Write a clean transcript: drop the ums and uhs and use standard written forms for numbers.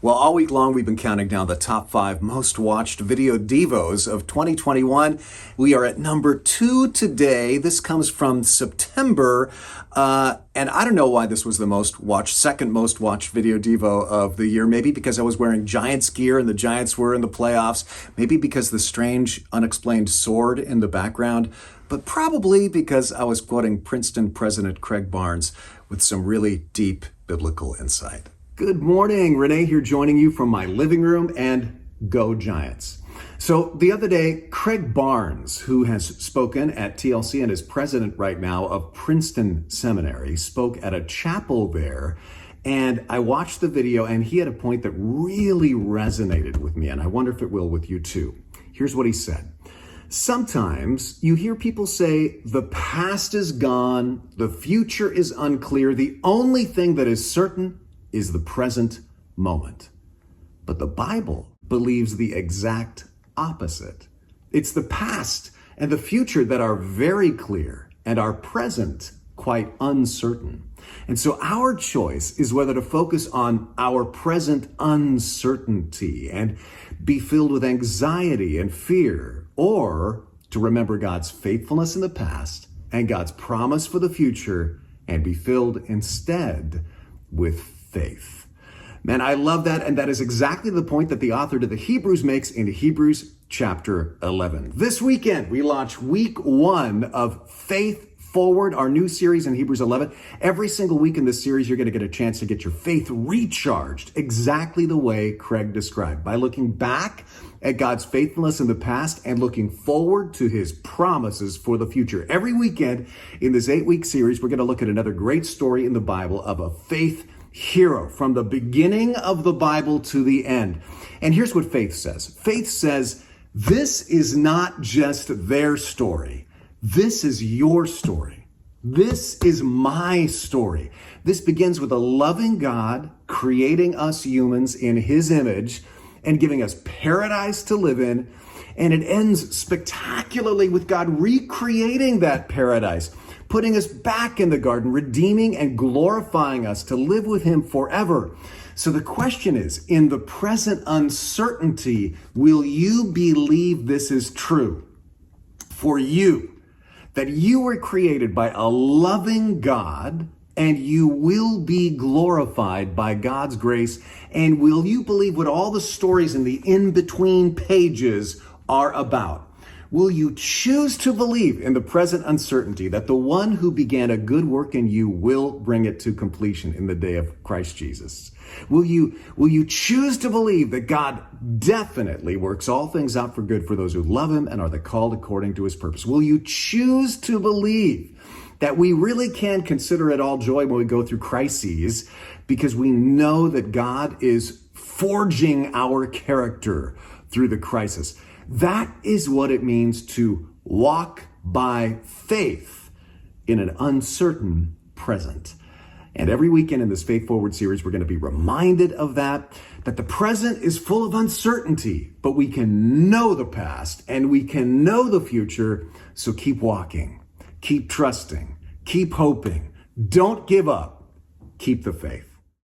Well, all week long, we've been counting down the top 5 most watched video devos of 2021. We are at number 2 today. This comes from September. And I don't know why this was the second most watched video devo of the year. Maybe because I was wearing Giants gear and the Giants were in the playoffs. Maybe because the strange, unexplained sword in the background. But probably because I was quoting Princeton President Craig Barnes with some really deep biblical insight. Good morning, Renee here joining you from my living room, and go Giants. So the other day, Craig Barnes, who has spoken at TLC and is president right now of Princeton Seminary, spoke at a chapel there, and I watched the video and he had a point that really resonated with me, and I wonder if it will with you too. Here's what he said. Sometimes you hear people say, the past is gone, the future is unclear, the only thing that is certain is the present moment. But the Bible believes the exact opposite. It's the past and the future that are very clear and our present quite uncertain. And so our choice is whether to focus on our present uncertainty and be filled with anxiety and fear, or to remember God's faithfulness in the past and God's promise for the future and be filled instead with faith. Man, I love that. And that is exactly the point that the author to the Hebrews makes in Hebrews chapter 11. This weekend, we launch week 1 of Faith Forward, our new series in Hebrews 11. Every single week in this series, you're going to get a chance to get your faith recharged exactly the way Craig described, by looking back at God's faithfulness in the past and looking forward to his promises for the future. Every weekend in this 8-week series, we're going to look at another great story in the Bible of a faith hero from the beginning of the Bible to the end. And here's what faith says. Faith says, this is not just their story. This is your story. This is my story. This begins with a loving God creating us humans in his image and giving us paradise to live in. And it ends spectacularly with God recreating that paradise, putting us back in the garden, redeeming and glorifying us to live with him forever. So the question is, in the present uncertainty, will you believe this is true for you? That you were created by a loving God and you will be glorified by God's grace. And will you believe what all the stories in the in-between pages are about? Will you choose to believe in the present uncertainty that the one who began a good work in you will bring it to completion in the day of Christ Jesus? Will you choose to believe that God definitely works all things out for good for those who love him and are the called according to his purpose? Will you choose to believe that we really can consider it all joy when we go through crises, because we know that God is forging our character through the crisis? That is what it means to walk by faith in an uncertain present. And every weekend in this Faith Forward series, we're going to be reminded of that the present is full of uncertainty, but we can know the past and we can know the future. So keep walking, keep trusting, keep hoping. Don't give up. Keep the faith.